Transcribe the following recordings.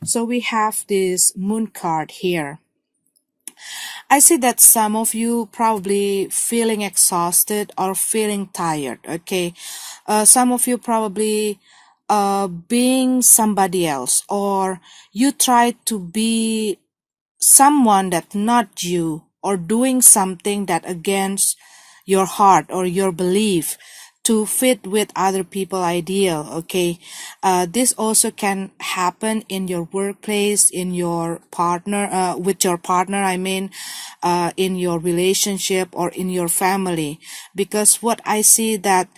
So we have this moon card here. I see that some of you probably feeling exhausted or feeling tired. Okay. Some of you probably being somebody else, or you try to be someone that not you, or doing something that against your heart or your belief to fit with other people ideal. Okay. This also can happen in your workplace, in your partner, with your partner, I mean, in your relationship or in your family. Because what I see that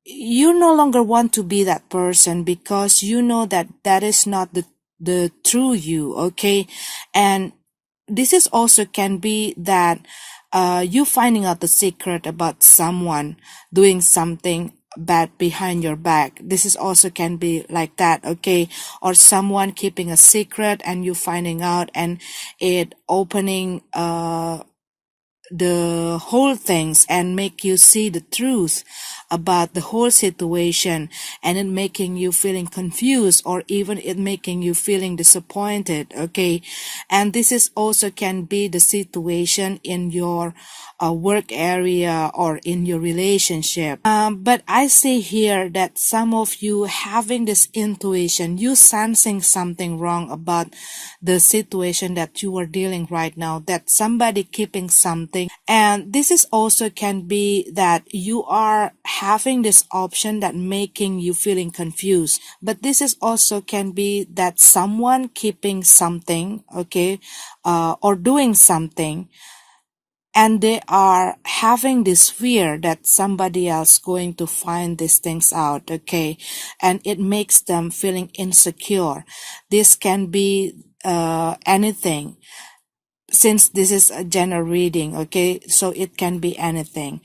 you no longer want to be that person, because you know that that is not the true you. Okay. And this is also can be that you finding out the secret about someone doing something bad behind your back. This is also can be like that. Okay. Or someone keeping a secret and you finding out, and it opening the whole things and make you see the truth about the whole situation, and it making you feeling confused, or even it making you feeling disappointed. Okay. And this is also can be the situation in your work area or in your relationship. But I see here that some of you having this intuition, you sensing something wrong about the situation that you are dealing right now, that somebody keeping something. And this is also can be that you are having this option that making you feeling confused. But this is also can be that someone keeping something. Okay. Or doing something, and they are having this fear that somebody else going to find these things out. Okay. And it makes them feeling insecure. This can be anything, since this is a general reading. Okay. So it can be anything.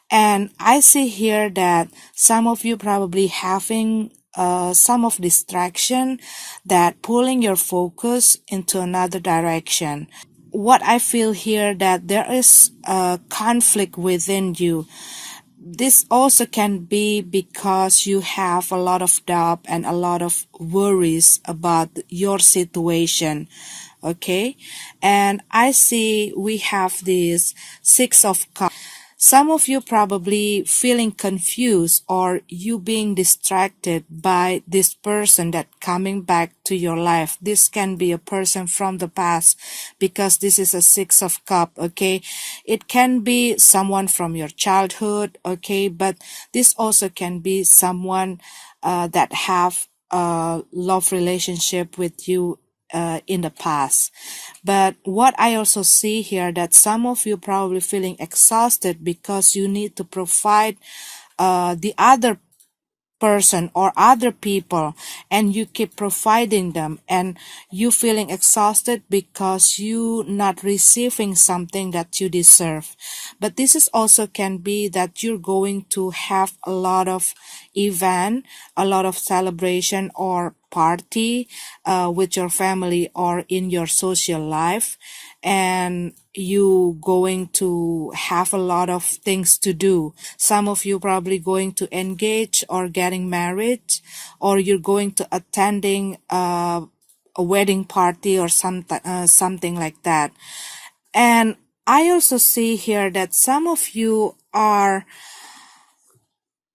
And I see here that some of you probably having some of distraction that pulling your focus into another direction. What I feel here that there is a conflict within you. This also can be because you have a lot of doubt and a lot of worries about your situation. Okay. And I see we have this Six of Cups. Some of you probably feeling confused, or you being distracted by this person that coming back to your life. This can be a person from the past, because this is a Six of Cups. Okay. It can be someone from your childhood. Okay. But this also can be someone that have a love relationship with you in the past. But what I also see here that some of you probably feeling exhausted because you need to provide the other person or other people, and you keep providing them, and you feeling exhausted because you not receiving something that you deserve. But this is also can be that you're going to have a lot of event, a lot of celebration or party with your family or in your social life, and you going to have a lot of things to do. Some of you probably going to engage or getting married, or you're going to attending a wedding party or something like that. And I also see here that some of you are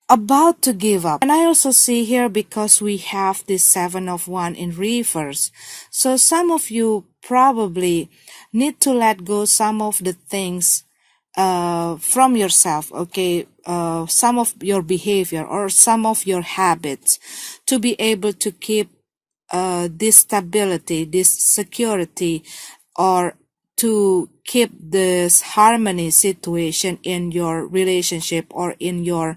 about to give up. And I also see here, because we have this Seven of Wands in reverse. So some of you probably need to let go some of the things from yourself. Okay. Some of your behavior or some of your habits, to be able to keep this stability, this security, or to keep this harmony situation in your relationship or in your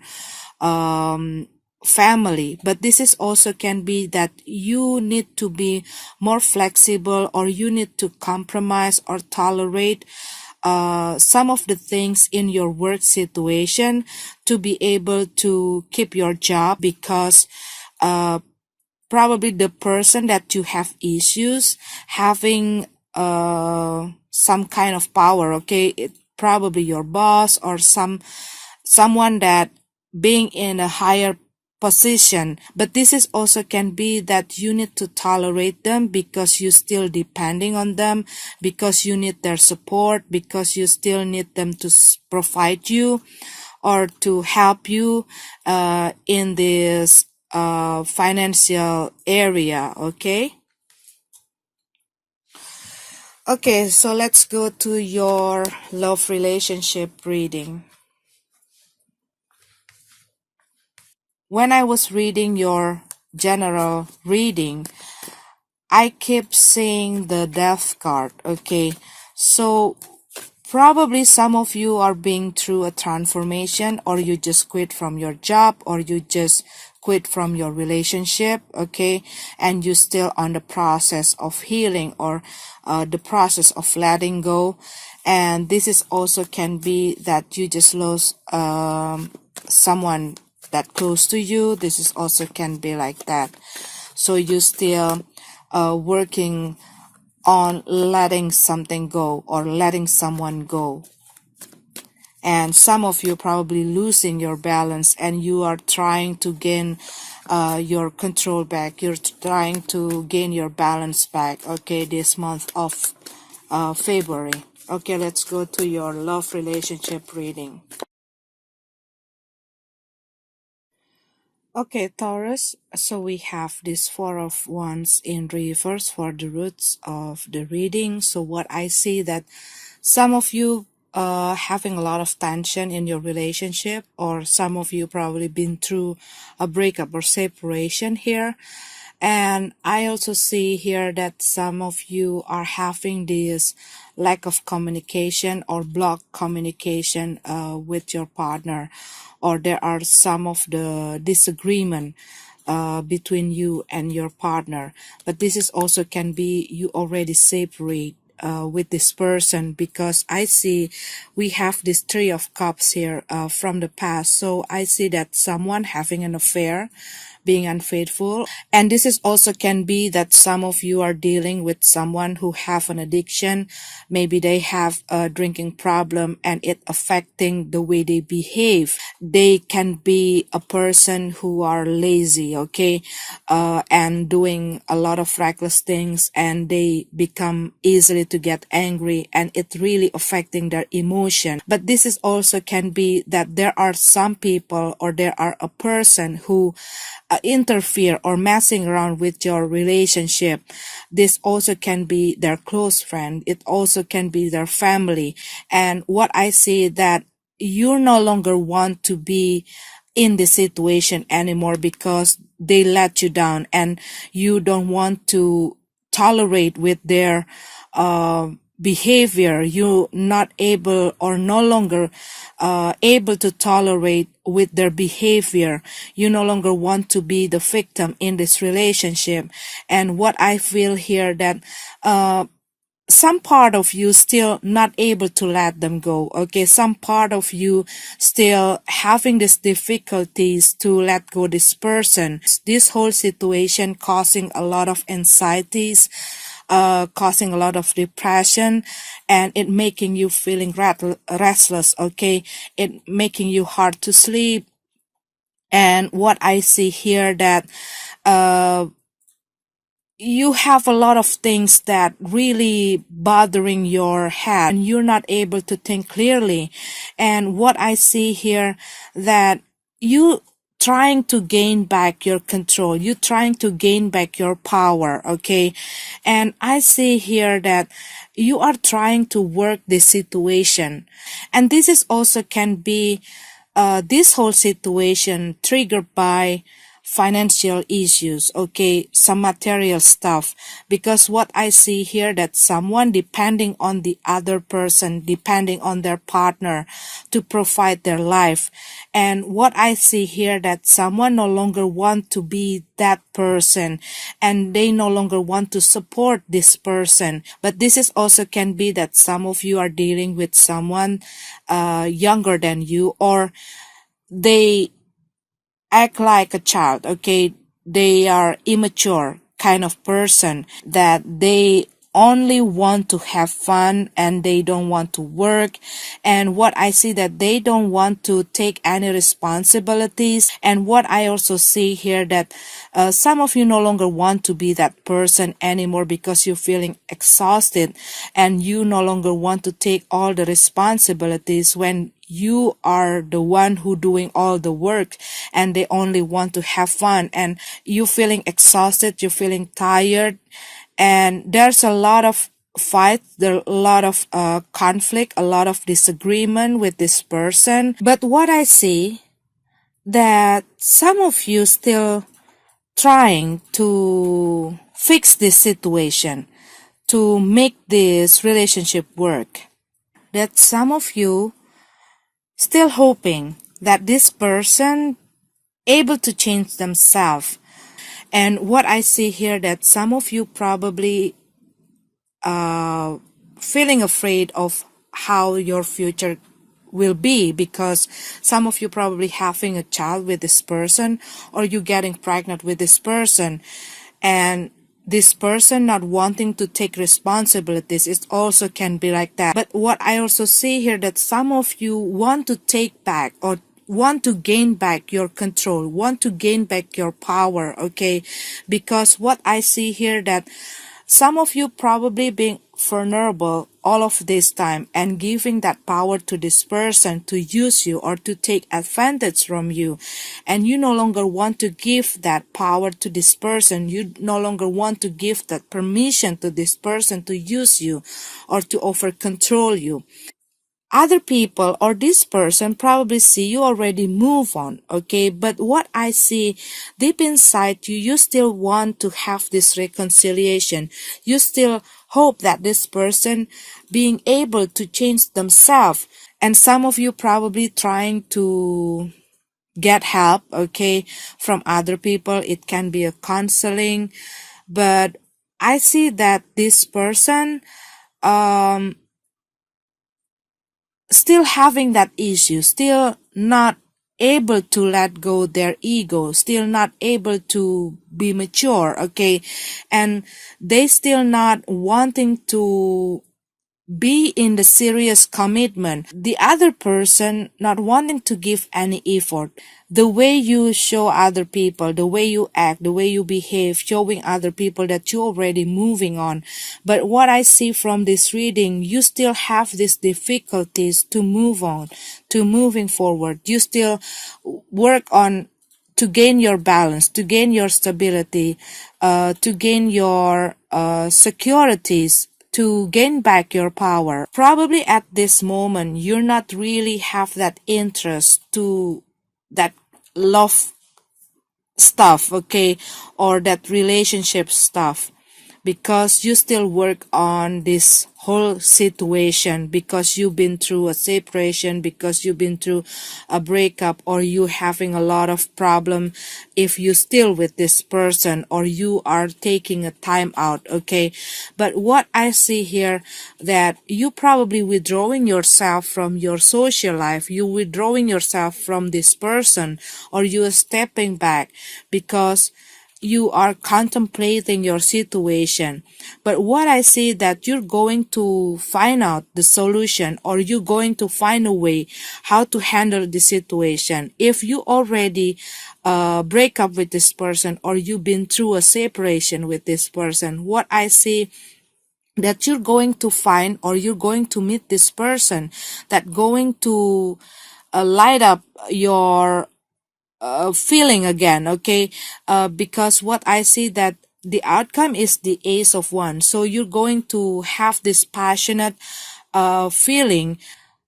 family. But this is also can be that you need to be more flexible, or you need to compromise or tolerate some of the things in your work situation to be able to keep your job, because probably the person that you have issues having some kind of power. Okay. It probably your boss or someone that being in a higher position. But this is also can be that you need to tolerate them because you still depending on them, because you need their support, because you still need them to provide you or to help you in this financial area. Okay, so let's go to your love relationship reading. When I was reading your general reading, I keep seeing the death card. Okay, so probably some of you are being through a transformation, or you just quit from your job, or you just quit from your relationship, okay, and you still on the process of healing, or the process of letting go. And this is also can be that you just lost someone that close to you. This is also can be like that. So you still working on letting something go or letting someone go. And some of you probably losing your balance, and you are trying to gain your control back. You're trying to gain your balance back, okay, this month of February. Okay, let's go to your love relationship reading. Okay, Taurus, so we have this Four of Wands in reverse for the roots of the reading. So what I see that some of you having a lot of tension in your relationship, or some of you probably been through a breakup or separation here. And I also see here that some of you are having this lack of communication or block communication with your partner, or there are some of the disagreement between you and your partner. But this is also can be you already separate with this person, because I see we have this Three of Cups here from the past. So I see that someone having an affair, being unfaithful. And this is also can be that some of you are dealing with someone who have an addiction. Maybe they have a drinking problem and it affecting the way they behave. They can be a person who are lazy, okay, and doing a lot of reckless things, and they become easily to get angry, and it really affecting their emotion. But this is also can be that there are some people, or there are a person who interfere or messing around with your relationship. This also can be their close friend. It also can be their family. And what I see that you no longer want to be in the situation anymore because they let you down, and you don't want to tolerate with their behavior. You not able or no longer able to tolerate with their behavior. You no longer want to be the victim in this relationship. And what I feel here that some part of you still not able to let them go. Okay, some part of you still having these difficulties to let go this person. This whole situation causing a lot of anxieties, causing a lot of depression, and it making you feeling restless. Okay, it making you hard to sleep. And what I see here that you have a lot of things that really bothering your head, and you're not able to think clearly. And what I see here that you trying to gain back your control, you trying to gain back your power, okay? And I see here that you are trying to work this situation. And this is also can be this whole situation triggered by financial issues, okay, some material stuff. Because what I see here that someone depending on the other person, depending on their partner to provide their life. And what I see here that someone no longer want to be that person, and they no longer want to support this person. But this is also can be that some of you are dealing with someone younger than you, or they act like a child, okay? They are immature kind of person, that they only want to have fun and they don't want to work. And what I see that they don't want to take any responsibilities. And what I also see here that some of you no longer want to be that person anymore because you're feeling exhausted and you no longer want to take all the responsibilities when you are the one who doing all the work and they only want to have fun, and you feeling exhausted, you're feeling tired, and there's a lot of fight, there are a lot of conflict, a lot of disagreement with this person. But what I see that some of you still trying to fix this situation, to make this relationship work. That some of you still hoping that this person able to change themselves. And what I see here that some of you probably feeling afraid of how your future will be, because some of you probably having a child with this person or you getting pregnant with this person, and this person not wanting to take responsibilities. It also can be like that. But what I also see here that some of you want to take back or want to gain back your control, want to gain back your power, okay? Because what I see here that some of you probably being vulnerable all of this time and giving that power to this person to use you or to take advantage from you. And you no longer want to give that power to this person. You no longer want to give that permission to this person to use you or to over control you. Other people or this person probably see you already move on, okay? But what I see deep inside you, you still want to have this reconciliation. You still hope that this person being able to change themselves. And some of you probably trying to get help, okay, from other people. It can be a counseling, but I see that this person, still having that issue, still not able to let go their ego, still not able to be mature, okay? And they still not wanting to be in the serious commitment. The other person not wanting to give any effort. The way you show other people, the way you act, the way you behave, showing other people that you're already moving on. But what I see from this reading, you still have these difficulties to move on, to moving forward. You still work on to gain your balance, to gain your stability, to gain your securities, to gain back your power. Probably at this moment, you're not really have that interest to that love stuff, okay, or that relationship stuff, because you still work on this whole situation, because you've been through a separation, because you've been through a breakup, or you having a lot of problem if you still with this person, or you are taking a time out, okay? But what I see here that you probably withdrawing yourself from your social life, you withdrawing yourself from this person, or you are stepping back because you are contemplating your situation. But what I see that you're going to find out the solution, or you're going to find a way how to handle the situation. If you already break up with this person, or you've been through a separation with this person, what I see that you're going to find, or you're going to meet this person that going to light up your feeling again, okay? Because what I see that the outcome is the Ace of Wands. So you're going to have this passionate feeling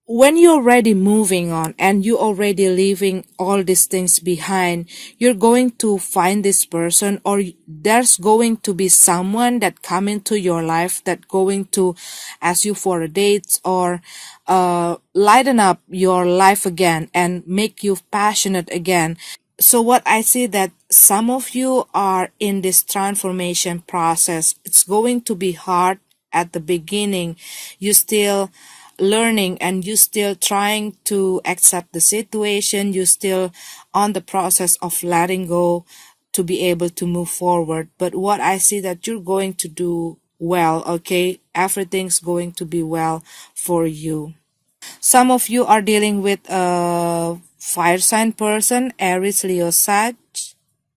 when you're already moving on and you already leaving all these things behind. You're going to find this person, or there's going to be someone that come into your life that going to ask you for a date, or lighten up your life again and make you passionate again. So what I see that some of you are in this transformation process. It's going to be hard at the beginning. You still learning and you still trying to accept the situation. You still on the process of letting go to be able to move forward. But what I see that you're going to do well, okay? Everything's going to be well for you. Some of you are dealing with a fire sign person, Aries, Leo, Sag.